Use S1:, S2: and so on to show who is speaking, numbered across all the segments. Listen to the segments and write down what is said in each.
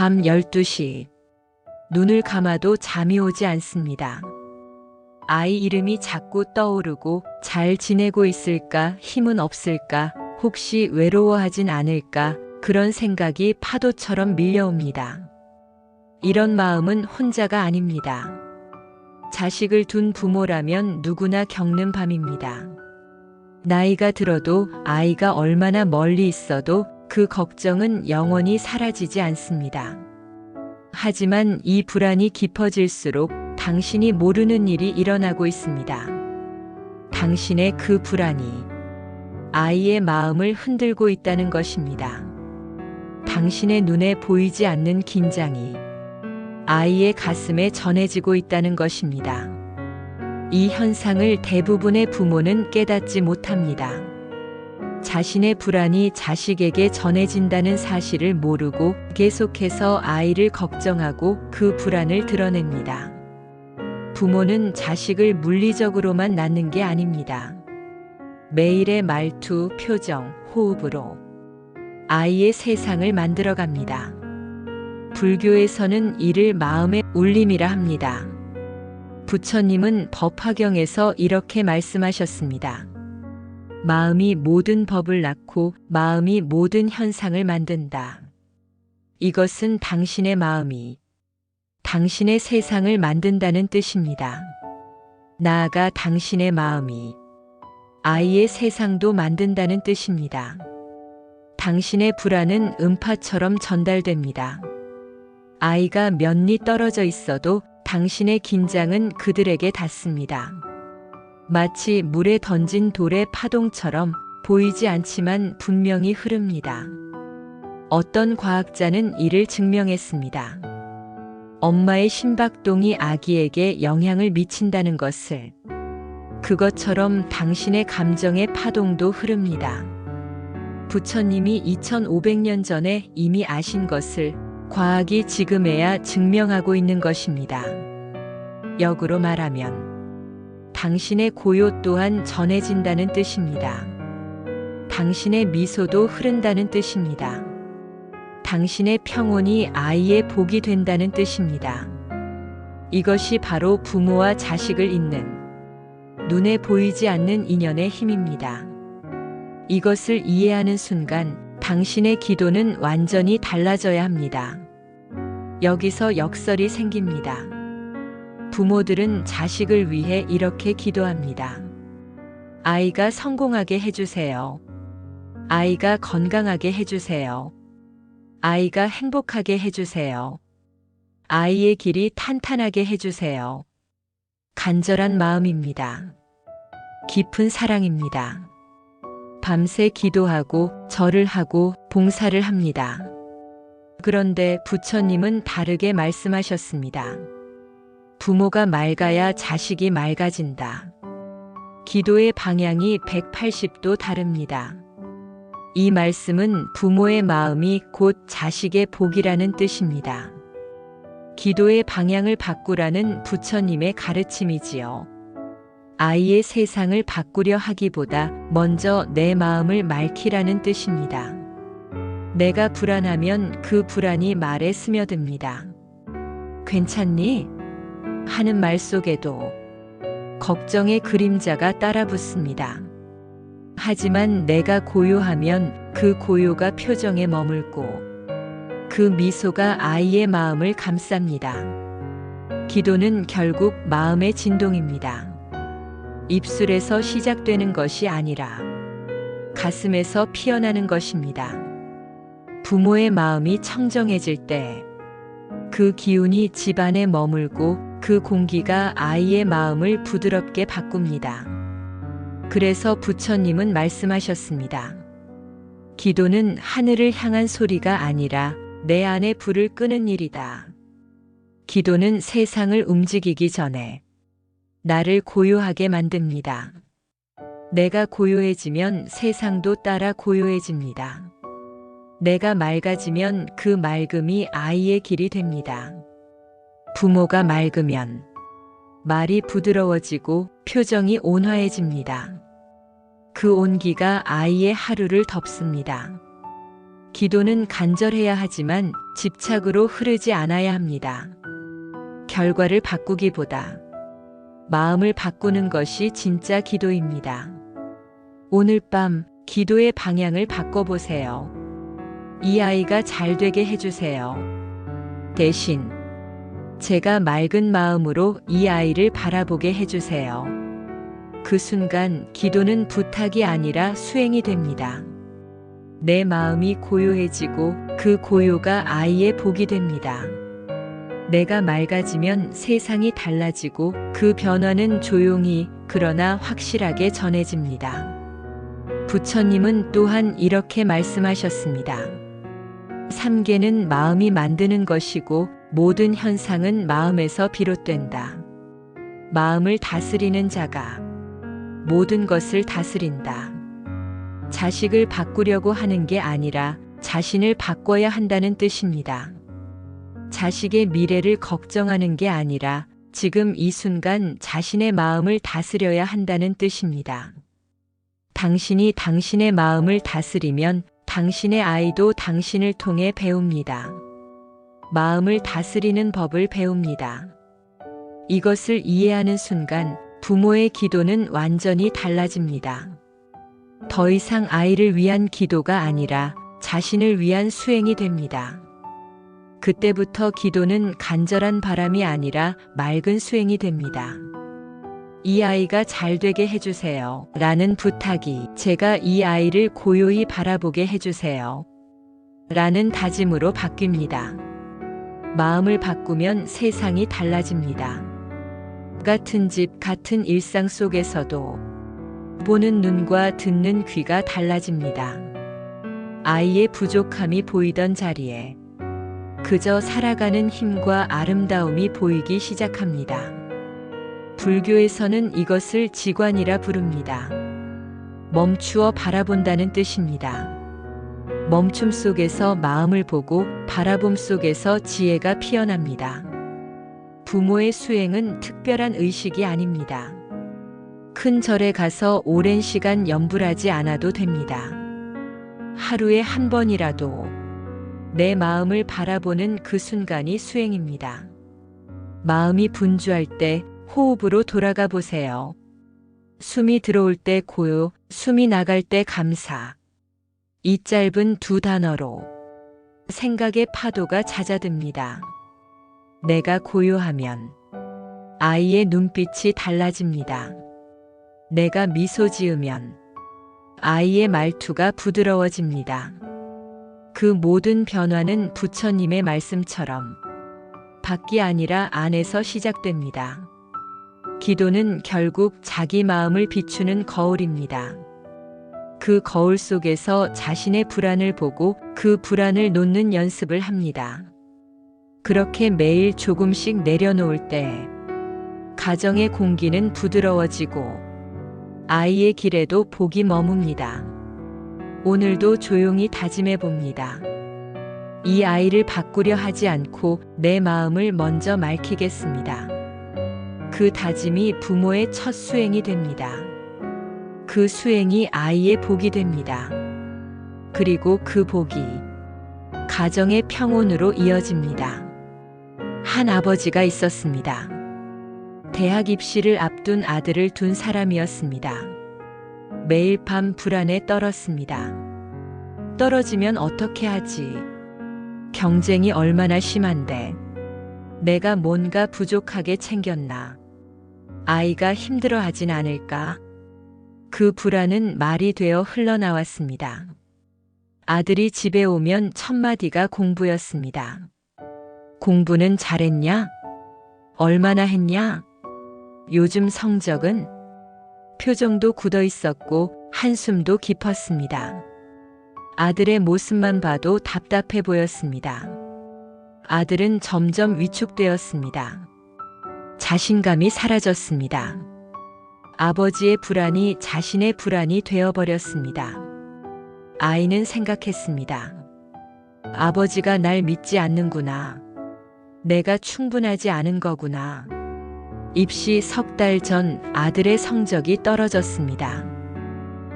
S1: 밤 12시. 눈을 감아도 잠이 오지 않습니다. 아이 이름이 자꾸 떠오르고 잘 지내고 있을까, 힘은 없을까, 혹시 외로워하진 않을까, 그런 생각이 파도처럼 밀려옵니다. 이런 마음은 혼자가 아닙니다. 자식을 둔 부모라면 누구나 겪는 밤입니다. 나이가 들어도 아이가 얼마나 멀리 있어도 그 걱정은 영원히 사라지지 않습니다. 하지만 이 불안이 깊어질수록 당신이 모르는 일이 일어나고 있습니다. 당신의 그 불안이 아이의 마음을 흔들고 있다는 것입니다. 당신의 눈에 보이지 않는 긴장이 아이의 가슴에 전해지고 있다는 것입니다. 이 현상을 대부분의 부모는 깨닫지 못합니다. 자신의 불안이 자식에게 전해진다는 사실을 모르고 계속해서 아이를 걱정하고 그 불안을 드러냅니다. 부모는 자식을 물리적으로만 낳는 게 아닙니다. 매일의 말투, 표정, 호흡으로 아이의 세상을 만들어갑니다. 불교에서는 이를 마음의 울림이라 합니다. 부처님은 법화경에서 이렇게 말씀하셨습니다. 마음이 모든 법을 낳고 마음이 모든 현상을 만든다. 이것은 당신의 마음이 당신의 세상을 만든다는 뜻입니다. 나아가 당신의 마음이 아이의 세상도 만든다는 뜻입니다. 당신의 불안은 음파처럼 전달됩니다. 아이가 몇 리 떨어져 있어도 당신의 긴장은 그들에게 닿습니다. 마치 물에 던진 돌의 파동처럼 보이지 않지만 분명히 흐릅니다. 어떤 과학자는 이를 증명했습니다. 엄마의 심박동이 아기에게 영향을 미친다는 것을. 그것처럼 당신의 감정의 파동도 흐릅니다. 부처님이 2500년 전에 이미 아신 것을 과학이 지금에야 증명하고 있는 것입니다. 역으로 말하면 당신의 고요 또한 전해진다는 뜻입니다. 당신의 미소도 흐른다는 뜻입니다. 당신의 평온이 아이의 복이 된다는 뜻입니다. 이것이 바로 부모와 자식을 잇는 눈에 보이지 않는 인연의 힘입니다. 이것을 이해하는 순간 당신의 기도는 완전히 달라져야 합니다. 여기서 역설이 생깁니다. 부모들은 자식을 위해 이렇게 기도합니다. 아이가 성공하게 해주세요. 아이가 건강하게 해주세요. 아이가 행복하게 해주세요. 아이의 길이 탄탄하게 해주세요. 간절한 마음입니다. 깊은 사랑입니다. 밤새 기도하고 절을 하고 봉사를 합니다. 그런데 부처님은 다르게 말씀하셨습니다. 부모가 맑아야 자식이 맑아진다. 기도의 방향이 180도 다릅니다. 이 말씀은 부모의 마음이 곧 자식의 복이라는 뜻입니다. 기도의 방향을 바꾸라는 부처님의 가르침이지요. 아이의 세상을 바꾸려 하기보다 먼저 내 마음을 맑히라는 뜻입니다. 내가 불안하면 그 불안이 말에 스며듭니다. 괜찮니? 하는 말 속에도 걱정의 그림자가 따라붙습니다. 하지만 내가 고요하면 그 고요가 표정에 머물고 그 미소가 아이의 마음을 감쌉니다. 기도는 결국 마음의 진동입니다. 입술에서 시작되는 것이 아니라 가슴에서 피어나는 것입니다. 부모의 마음이 청정해질 때 그 기운이 집안에 머물고 그 공기가 아이의 마음을 부드럽게 바꿉니다. 그래서 부처님은 말씀하셨습니다. 기도는 하늘을 향한 소리가 아니라 내 안에 불을 끄는 일이다. 기도는 세상을 움직이기 전에 나를 고요하게 만듭니다. 내가 고요해지면 세상도 따라 고요해집니다. 내가 맑아지면 그 맑음이 아이의 길이 됩니다. 부모가 맑으면 말이 부드러워지고 표정이 온화해집니다. 그 온기가 아이의 하루를 덮습니다. 기도는 간절해야 하지만 집착으로 흐르지 않아야 합니다. 결과를 바꾸기보다 마음을 바꾸는 것이 진짜 기도입니다. 오늘 밤 기도의 방향을 바꿔보세요. 이 아이가 잘 되게 해주세요. 대신 제가 맑은 마음으로 이 아이를 바라보게 해주세요. 그 순간 기도는 부탁이 아니라 수행이 됩니다. 내 마음이 고요해지고 그 고요가 아이의 복이 됩니다. 내가 맑아지면 세상이 달라지고 그 변화는 조용히 그러나 확실하게 전해집니다. 부처님은 또한 이렇게 말씀하셨습니다. 삼계는 마음이 만드는 것이고 모든 현상은 마음에서 비롯된다. 마음을 다스리는 자가 모든 것을 다스린다. 자식을 바꾸려고 하는 게 아니라 자신을 바꿔야 한다는 뜻입니다. 자식의 미래를 걱정하는 게 아니라 지금 이 순간 자신의 마음을 다스려야 한다는 뜻입니다. 당신이 당신의 마음을 다스리면 당신의 아이도 당신을 통해 배웁니다. 마음을 다스리는 법을 배웁니다. 이것을 이해하는 순간 부모의 기도는 완전히 달라집니다. 더 이상 아이를 위한 기도가 아니라 자신을 위한 수행이 됩니다. 그때부터 기도는 간절한 바람이 아니라 맑은 수행이 됩니다. 이 아이가 잘 되게 해주세요. 라는 부탁이 제가 이 아이를 고요히 바라보게 해주세요. 라는 다짐으로 바뀝니다. 마음을 바꾸면 세상이 달라집니다. 같은 집, 같은 일상 속에서도 보는 눈과 듣는 귀가 달라집니다. 아이의 부족함이 보이던 자리에 그저 살아가는 힘과 아름다움이 보이기 시작합니다. 불교에서는 이것을 지관이라 부릅니다. 멈추어 바라본다는 뜻입니다. 멈춤 속에서 마음을 보고 바라봄 속에서 지혜가 피어납니다. 부모의 수행은 특별한 의식이 아닙니다. 큰 절에 가서 오랜 시간 염불하지 않아도 됩니다. 하루에 한 번이라도 내 마음을 바라보는 그 순간이 수행입니다. 마음이 분주할 때 호흡으로 돌아가 보세요. 숨이 들어올 때 고요, 숨이 나갈 때 감사. 이 짧은 두 단어로 생각의 파도가 잦아듭니다. 내가 고요하면 아이의 눈빛이 달라집니다. 내가 미소 지으면 아이의 말투가 부드러워집니다. 그 모든 변화는 부처님의 말씀처럼 밖이 아니라 안에서 시작됩니다. 기도는 결국 자기 마음을 비추는 거울입니다. 그 거울 속에서 자신의 불안을 보고 그 불안을 놓는 연습을 합니다. 그렇게 매일 조금씩 내려놓을 때 가정의 공기는 부드러워지고 아이의 길에도 복이 머뭅니다. 오늘도 조용히 다짐해 봅니다. 이 아이를 바꾸려 하지 않고 내 마음을 먼저 맑히겠습니다. 그 다짐이 부모의 첫 수행이 됩니다. 그 수행이 아이의 복이 됩니다. 그리고 그 복이 가정의 평온으로 이어집니다. 한 아버지가 있었습니다. 대학 입시를 앞둔 아들을 둔 사람이었습니다. 매일 밤 불안에 떨었습니다. 떨어지면 어떻게 하지? 경쟁이 얼마나 심한데 내가 뭔가 부족하게 챙겼나? 아이가 힘들어하진 않을까? 그 불안은 말이 되어 흘러나왔습니다. 아들이 집에 오면 첫 마디가 공부였습니다. 공부는 잘했냐? 얼마나 했냐? 요즘 성적은? 표정도 굳어 있었고 한숨도 깊었습니다. 아들의 모습만 봐도 답답해 보였습니다. 아들은 점점 위축되었습니다. 자신감이 사라졌습니다. 아버지의 불안이 자신의 불안이 되어버렸습니다. 아이는 생각했습니다. 아버지가 날 믿지 않는구나. 내가 충분하지 않은 거구나. 입시 석 달 전 아들의 성적이 떨어졌습니다.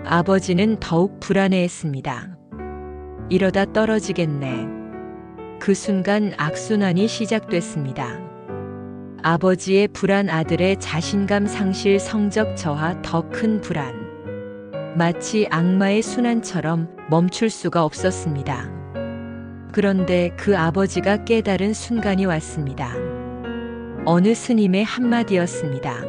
S1: 아버지는 더욱 불안해했습니다. 이러다 떨어지겠네. 그 순간 악순환이 시작됐습니다. 아버지의 불안, 아들의 자신감 상실, 성적 저하, 더 큰 불안. 마치 악마의 순환처럼 멈출 수가 없었습니다. 그런데 그 아버지가 깨달은 순간이 왔습니다. 어느 스님의 한마디였습니다.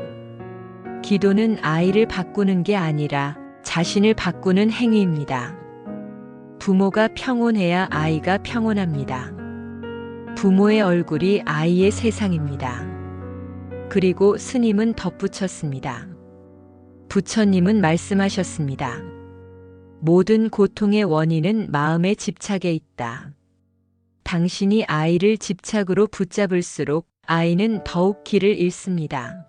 S1: 기도는 아이를 바꾸는 게 아니라 자신을 바꾸는 행위입니다. 부모가 평온해야 아이가 평온합니다. 부모의 얼굴이 아이의 세상입니다. 그리고 스님은 덧붙였습니다. 부처님은 말씀하셨습니다. 모든 고통의 원인은 마음에 집착에 있다. 당신이 아이를 집착으로 붙잡을수록 아이는 더욱 길을 잃습니다.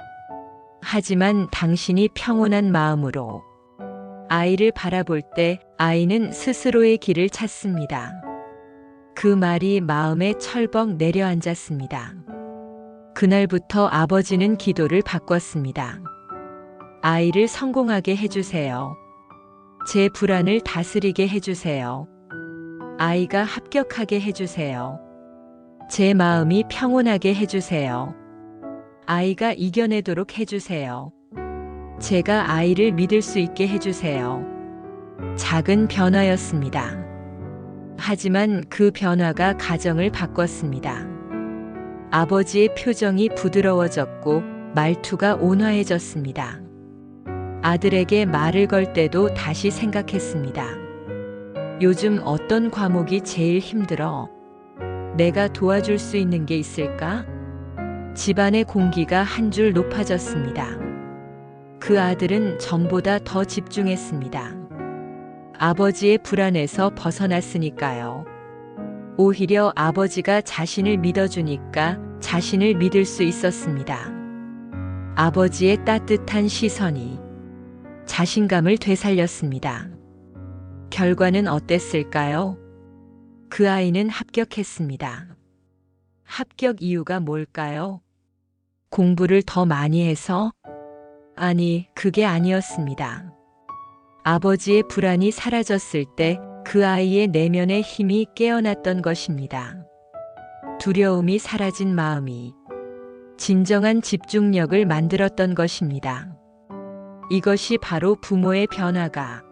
S1: 하지만 당신이 평온한 마음으로 아이를 바라볼 때 아이는 스스로의 길을 찾습니다. 그 말이 마음에 철벅 내려앉았습니다. 그날부터 아버지는 기도를 바꿨습니다. 아이를 성공하게 해주세요. 제 불안을 다스리게 해주세요. 아이가 합격하게 해주세요. 제 마음이 평온하게 해주세요. 아이가 이겨내도록 해주세요. 제가 아이를 믿을 수 있게 해주세요. 작은 변화였습니다. 하지만 그 변화가 가정을 바꿨습니다. 아버지의 표정이 부드러워졌고 말투가 온화해졌습니다. 아들에게 말을 걸 때도 다시 생각했습니다. 요즘 어떤 과목이 제일 힘들어? 내가 도와줄 수 있는 게 있을까? 집안의 공기가 한 줄 높아졌습니다. 그 아들은 전보다 더 집중했습니다. 아버지의 불안에서 벗어났으니까요. 오히려 아버지가 자신을 믿어주니까 자신을 믿을 수 있었습니다. 아버지의 따뜻한 시선이 자신감을 되살렸습니다. 결과는 어땠을까요? 그 아이는 합격했습니다. 합격 이유가 뭘까요? 공부를 더 많이 해서? 아니, 그게 아니었습니다. 아버지의 불안이 사라졌을 때 그 아이의 내면의 힘이 깨어났던 것입니다. 두려움이 사라진 마음이 진정한 집중력을 만들었던 것입니다. 이것이 바로 부모의 변화가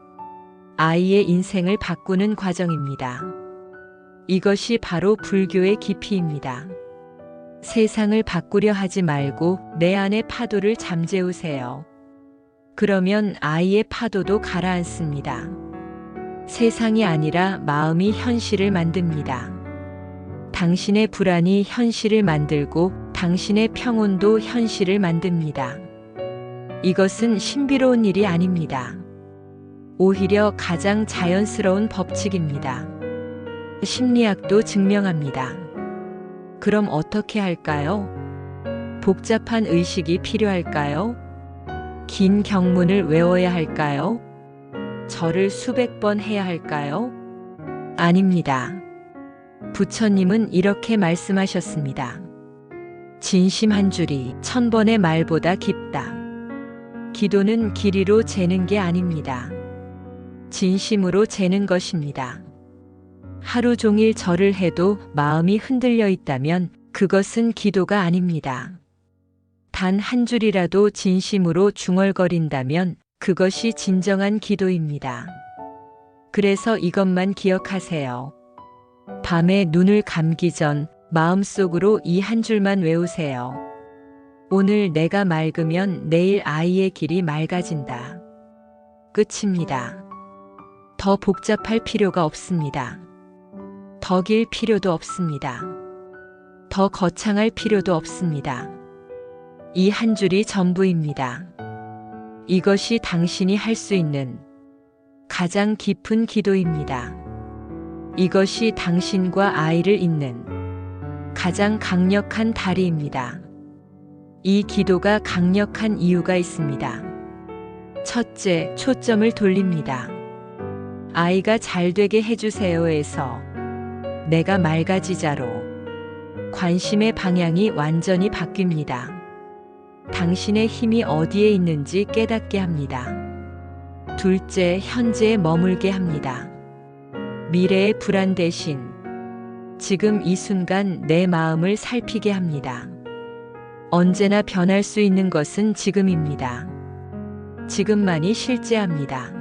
S1: 아이의 인생을 바꾸는 과정입니다. 이것이 바로 불교의 깊이입니다. 세상을 바꾸려 하지 말고 내 안의 파도를 잠재우세요. 그러면 아이의 파도도 가라앉습니다. 세상이 아니라 마음이 현실을 만듭니다. 당신의 불안이 현실을 만들고 당신의 평온도 현실을 만듭니다. 이것은 신비로운 일이 아닙니다. 오히려 가장 자연스러운 법칙입니다. 심리학도 증명합니다. 그럼 어떻게 할까요? 복잡한 의식이 필요할까요? 긴 경문을 외워야 할까요? 절을 수백 번 해야 할까요? 아닙니다. 부처님은 이렇게 말씀하셨습니다. 진심 한 줄이 1000번의 말보다 깊다. 기도는 길이로 재는 게 아닙니다. 진심으로 재는 것입니다. 하루 종일 절을 해도 마음이 흔들려 있다면 그것은 기도가 아닙니다. 단 한 줄이라도 진심으로 중얼거린다면 그것이 진정한 기도입니다. 그래서 이것만 기억하세요. 밤에 눈을 감기 전 마음속으로 이 한 줄만 외우세요. 오늘 내가 맑으면 내일 아이의 길이 맑아진다. 끝입니다. 더 복잡할 필요가 없습니다. 더 길 필요도 없습니다. 더 거창할 필요도 없습니다. 이 한 줄이 전부입니다. 이것이 당신이 할 수 있는 가장 깊은 기도입니다. 이것이 당신과 아이를 잇는 가장 강력한 다리입니다. 이 기도가 강력한 이유가 있습니다. 첫째, 초점을 돌립니다. 아이가 잘 되게 해주세요에서 내가 맑아지자로 관심의 방향이 완전히 바뀝니다. 당신의 힘이 어디에 있는지 깨닫게 합니다. 둘째, 현재에 머물게 합니다. 미래의 불안 대신 지금 이 순간 내 마음을 살피게 합니다. 언제나 변할 수 있는 것은 지금입니다. 지금만이 실제합니다.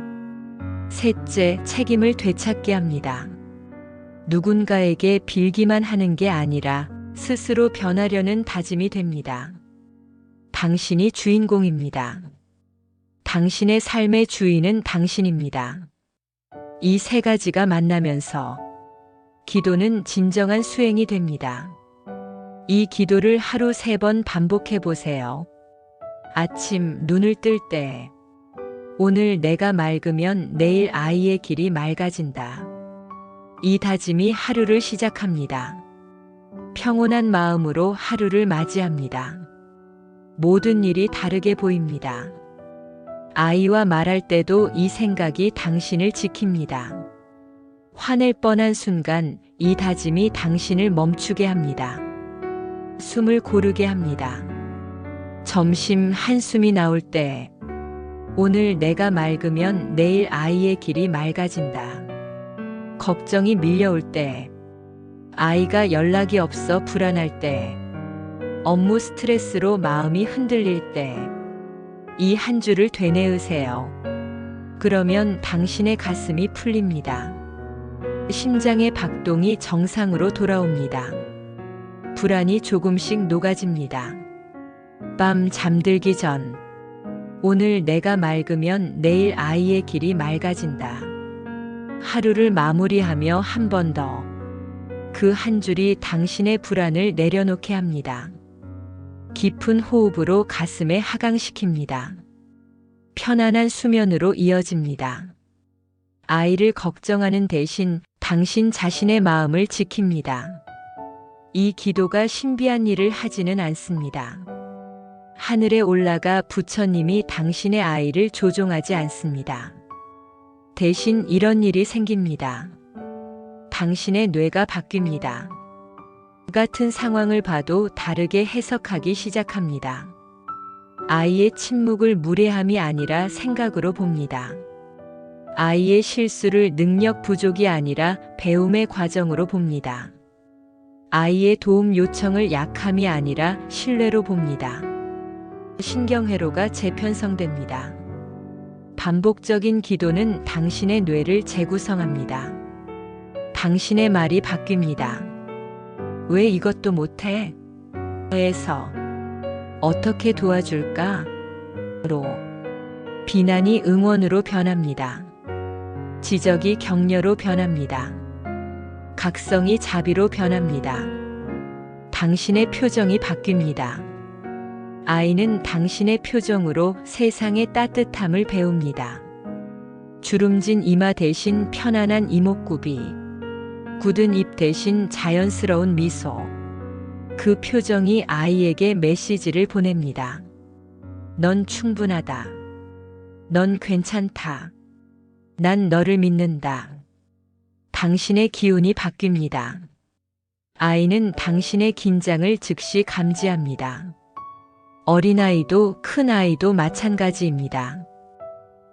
S1: 셋째, 책임을 되찾게 합니다. 누군가에게 빌기만 하는 게 아니라 스스로 변하려는 다짐이 됩니다. 당신이 주인공입니다. 당신의 삶의 주인은 당신입니다. 이 세 가지가 만나면서 기도는 진정한 수행이 됩니다. 이 기도를 하루 3번 반복해 보세요. 아침 눈을 뜰 때, 오늘 내가 맑으면 내일 아이의 길이 맑아진다. 이 다짐이 하루를 시작합니다. 평온한 마음으로 하루를 맞이합니다. 모든 일이 다르게 보입니다. 아이와 말할 때도 이 생각이 당신을 지킵니다. 화낼 뻔한 순간 이 다짐이 당신을 멈추게 합니다. 숨을 고르게 합니다. 점심 한숨이 나올 때, 오늘 내가 맑으면 내일 아이의 길이 맑아진다. 걱정이 밀려올 때, 아이가 연락이 없어 불안할 때, 업무 스트레스로 마음이 흔들릴 때, 이 한 줄을 되뇌으세요. 그러면 당신의 가슴이 풀립니다. 심장의 박동이 정상으로 돌아옵니다. 불안이 조금씩 녹아집니다. 밤 잠들기 전, 오늘 내가 맑으면 내일 아이의 길이 맑아진다. 하루를 마무리하며 한 번 더, 그 한 줄이 당신의 불안을 내려놓게 합니다. 깊은 호흡으로 가슴에 하강시킵니다. 편안한 수면으로 이어집니다. 아이를 걱정하는 대신 당신 자신의 마음을 지킵니다. 이 기도가 신비한 일을 하지는 않습니다. 하늘에 올라가 부처님이 당신의 아이를 조종하지 않습니다. 대신 이런 일이 생깁니다. 당신의 뇌가 바뀝니다. 같은 상황을 봐도 다르게 해석하기 시작합니다. 아이의 침묵을 무례함이 아니라 생각으로 봅니다. 아이의 실수를 능력 부족이 아니라 배움의 과정으로 봅니다. 아이의 도움 요청을 약함이 아니라 신뢰로 봅니다. 신경회로가 재편성됩니다. 반복적인 기도는 당신의 뇌를 재구성합니다. 당신의 말이 바뀝니다. 왜 이것도 못해? 에서 어떻게 도와줄까? 로 비난이 응원으로 변합니다. 지적이 격려로 변합니다. 각성이 자비로 변합니다. 당신의 표정이 바뀝니다. 아이는 당신의 표정으로 세상의 따뜻함을 배웁니다. 주름진 이마 대신 편안한 이목구비, 굳은 입 대신 자연스러운 미소. 그 표정이 아이에게 메시지를 보냅니다. 넌 충분하다. 넌 괜찮다. 난 너를 믿는다. 당신의 기운이 바뀝니다. 아이는 당신의 긴장을 즉시 감지합니다. 어린아이도 큰아이도 마찬가지입니다.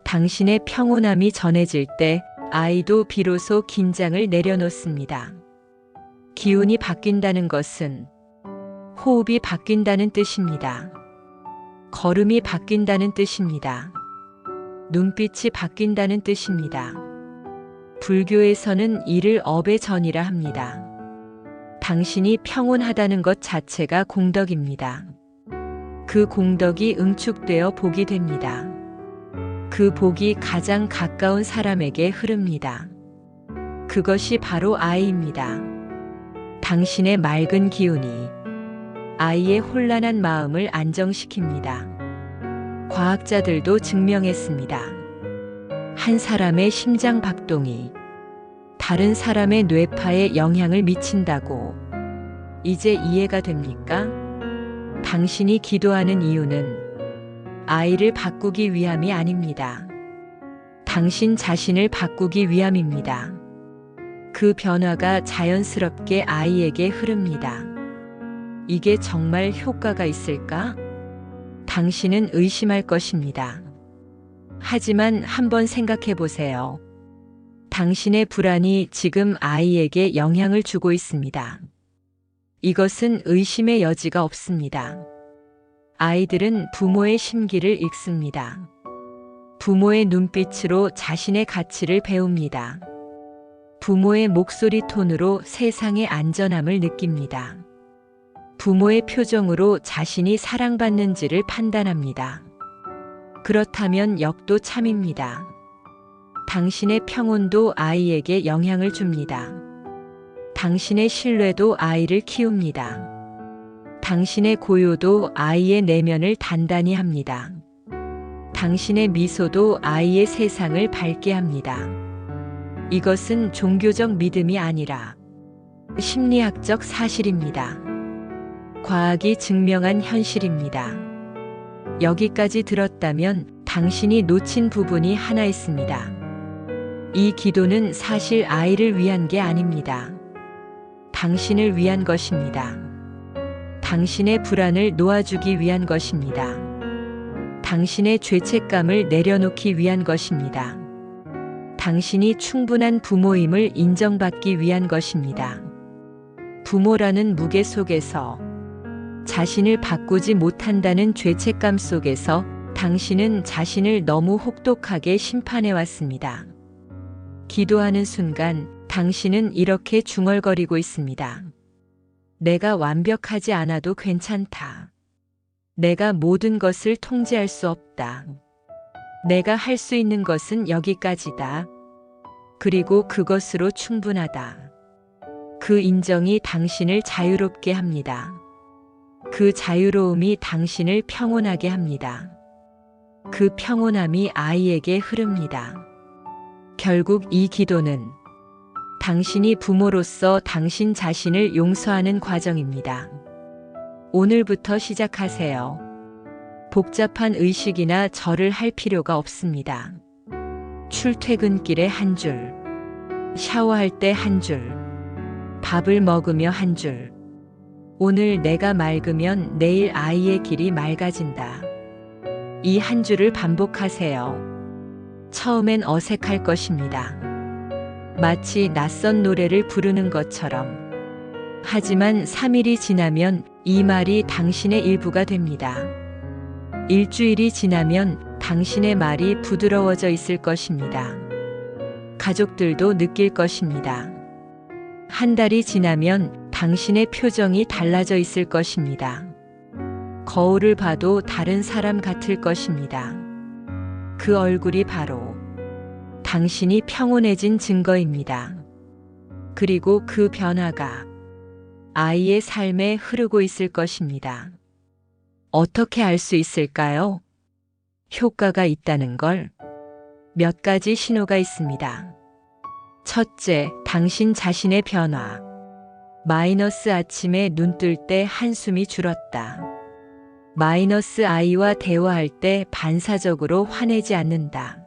S1: 당신의 평온함이 전해질 때 아이도 비로소 긴장을 내려놓습니다. 기운이 바뀐다는 것은 호흡이 바뀐다는 뜻입니다. 걸음이 바뀐다는 뜻입니다. 눈빛이 바뀐다는 뜻입니다. 불교에서는 이를 업의 전이라 합니다. 당신이 평온하다는 것 자체가 공덕입니다. 그 공덕이 응축되어 복이 됩니다. 그 복이 가장 가까운 사람에게 흐릅니다. 그것이 바로 아이입니다. 당신의 맑은 기운이 아이의 혼란한 마음을 안정시킵니다. 과학자들도 증명했습니다. 한 사람의 심장 박동이 다른 사람의 뇌파에 영향을 미친다고. 이제 이해가 됩니까? 당신이 기도하는 이유는 아이를 바꾸기 위함이 아닙니다. 당신 자신을 바꾸기 위함입니다. 그 변화가 자연스럽게 아이에게 흐릅니다. 이게 정말 효과가 있을까? 당신은 의심할 것입니다. 하지만 한번 생각해 보세요. 당신의 불안이 지금 아이에게 영향을 주고 있습니다. 이것은 의심의 여지가 없습니다. 아이들은 부모의 심기를 읽습니다. 부모의 눈빛으로 자신의 가치를 배웁니다. 부모의 목소리 톤으로 세상의 안전함을 느낍니다. 부모의 표정으로 자신이 사랑받는지를 판단합니다. 그렇다면 역도 참입니다. 당신의 평온도 아이에게 영향을 줍니다. 당신의 신뢰도 아이를 키웁니다. 당신의 고요도 아이의 내면을 단단히 합니다. 당신의 미소도 아이의 세상을 밝게 합니다. 이것은 종교적 믿음이 아니라 심리학적 사실입니다. 과학이 증명한 현실입니다. 여기까지 들었다면 당신이 놓친 부분이 하나 있습니다. 이 기도는 사실 아이를 위한 게 아닙니다. 당신을 위한 것입니다. 당신의 불안을 놓아주기 위한 것입니다. 당신의 죄책감을 내려놓기 위한 것입니다. 당신이 충분한 부모임을 인정받기 위한 것입니다. 부모라는 무게 속에서, 자신을 바꾸지 못한다는 죄책감 속에서 당신은 자신을 너무 혹독하게 심판해왔습니다. 기도하는 순간 당신은 이렇게 중얼거리고 있습니다. 내가 완벽하지 않아도 괜찮다. 내가 모든 것을 통제할 수 없다. 내가 할 수 있는 것은 여기까지다. 그리고 그것으로 충분하다. 그 인정이 당신을 자유롭게 합니다. 그 자유로움이 당신을 평온하게 합니다. 그 평온함이 아이에게 흐릅니다. 결국 이 기도는 당신이 부모로서 당신 자신을 용서하는 과정입니다. 오늘부터 시작하세요. 복잡한 의식이나 절을 할 필요가 없습니다. 출퇴근길에 한 줄, 샤워할 때 한 줄, 밥을 먹으며 한 줄. 오늘 내가 맑으면 내일 아이의 길이 맑아진다. 이 한 줄을 반복하세요. 처음엔 어색할 것입니다. 마치 낯선 노래를 부르는 것처럼. 하지만 3일이 지나면 이 말이 당신의 일부가 됩니다. 일주일이 지나면 당신의 말이 부드러워져 있을 것입니다. 가족들도 느낄 것입니다. 한 달이 지나면 당신의 표정이 달라져 있을 것입니다. 거울을 봐도 다른 사람 같을 것입니다. 그 얼굴이 바로 당신이 평온해진 증거입니다. 그리고 그 변화가 아이의 삶에 흐르고 있을 것입니다. 어떻게 알 수 있을까요? 효과가 있다는 걸. 몇 가지 신호가 있습니다. 첫째, 당신 자신의 변화. 마이너스 아침에 눈 뜰 때 한숨이 줄었다. 마이너스 아이와 대화할 때 반사적으로 화내지 않는다.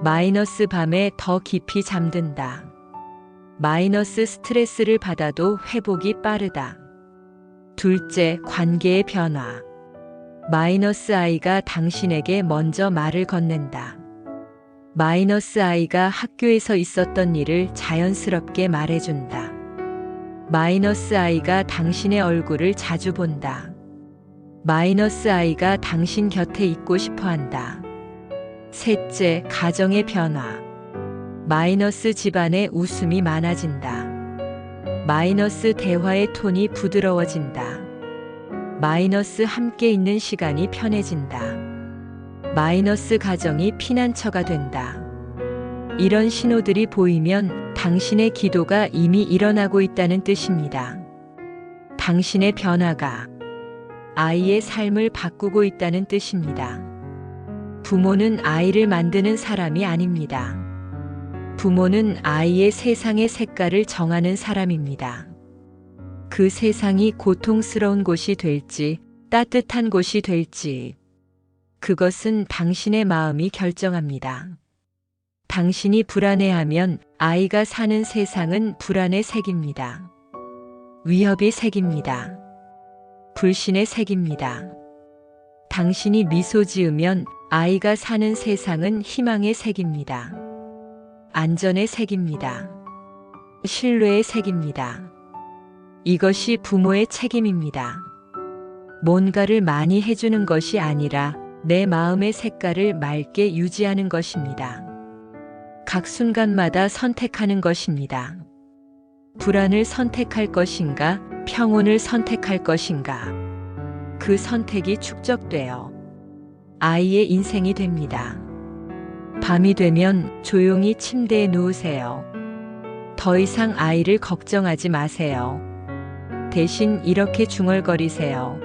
S1: 마이너스 밤에 더 깊이 잠든다. 마이너스 스트레스를 받아도 회복이 빠르다. 둘째, 관계의 변화. 마이너스 아이가 당신에게 먼저 말을 건넨다. 마이너스 아이가 학교에서 있었던 일을 자연스럽게 말해준다. 마이너스 아이가 당신의 얼굴을 자주 본다. 마이너스 아이가 당신 곁에 있고 싶어 한다. 셋째, 가정의 변화. 마이너스 집안에 웃음이 많아진다. 마이너스 대화의 톤이 부드러워진다. 마이너스 함께 있는 시간이 편해진다. 마이너스 가정이 피난처가 된다. 이런 신호들이 보이면 당신의 기도가 이미 일어나고 있다는 뜻입니다. 당신의 변화가 아이의 삶을 바꾸고 있다는 뜻입니다. 부모는 아이를 만드는 사람이 아닙니다. 부모는 아이의 세상의 색깔을 정하는 사람입니다. 그 세상이 고통스러운 곳이 될지 따뜻한 곳이 될지 그것은 당신의 마음이 결정합니다. 당신이 불안해하면 아이가 사는 세상은 불안의 색입니다. 위협의 색입니다. 불신의 색입니다. 당신이 미소 지으면 아이가 사는 세상은 희망의 색입니다. 안전의 색입니다. 신뢰의 색입니다. 이것이 부모의 책임입니다. 뭔가를 많이 해주는 것이 아니라 내 마음의 색깔을 맑게 유지하는 것입니다. 각 순간마다 선택하는 것입니다. 불안을 선택할 것인가, 평온을 선택할 것인가. 그 선택이 축적되어 아이의 인생이 됩니다. 밤이 되면 조용히 침대에 누우세요. 더 이상 아이를 걱정하지 마세요. 대신 이렇게 중얼거리세요.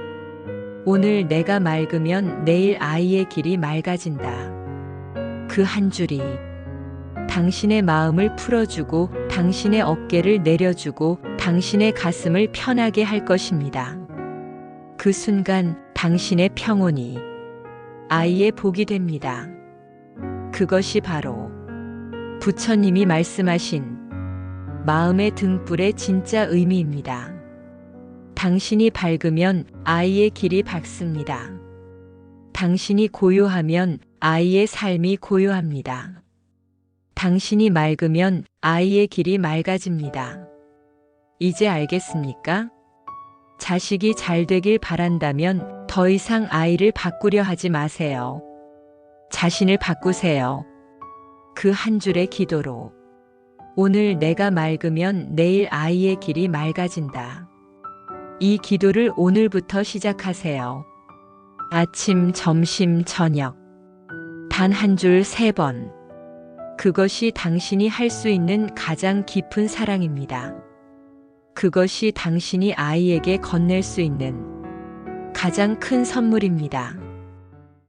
S1: 오늘 내가 맑으면 내일 아이의 길이 맑아진다. 그 한 줄이 당신의 마음을 풀어주고 당신의 어깨를 내려주고 당신의 가슴을 편하게 할 것입니다. 그 순간 당신의 평온이 아이의 복이 됩니다. 그것이 바로 부처님이 말씀하신 마음의 등불의 진짜 의미입니다. 당신이 밝으면 아이의 길이 밝습니다. 당신이 고요하면 아이의 삶이 고요합니다. 당신이 맑으면 아이의 길이 맑아집니다. 이제 알겠습니까? 자식이 잘 되길 바란다면 더 이상 아이를 바꾸려 하지 마세요. 자신을 바꾸세요. 그 한 줄의 기도로 오늘 내가 맑으면 내일 아이의 길이 맑아진다. 이 기도를 오늘부터 시작하세요. 아침, 점심, 저녁. 단 한 줄 3번. 그것이 당신이 할 수 있는 가장 깊은 사랑입니다. 그것이 당신이 아이에게 건넬 수 있는 가장 큰 선물입니다.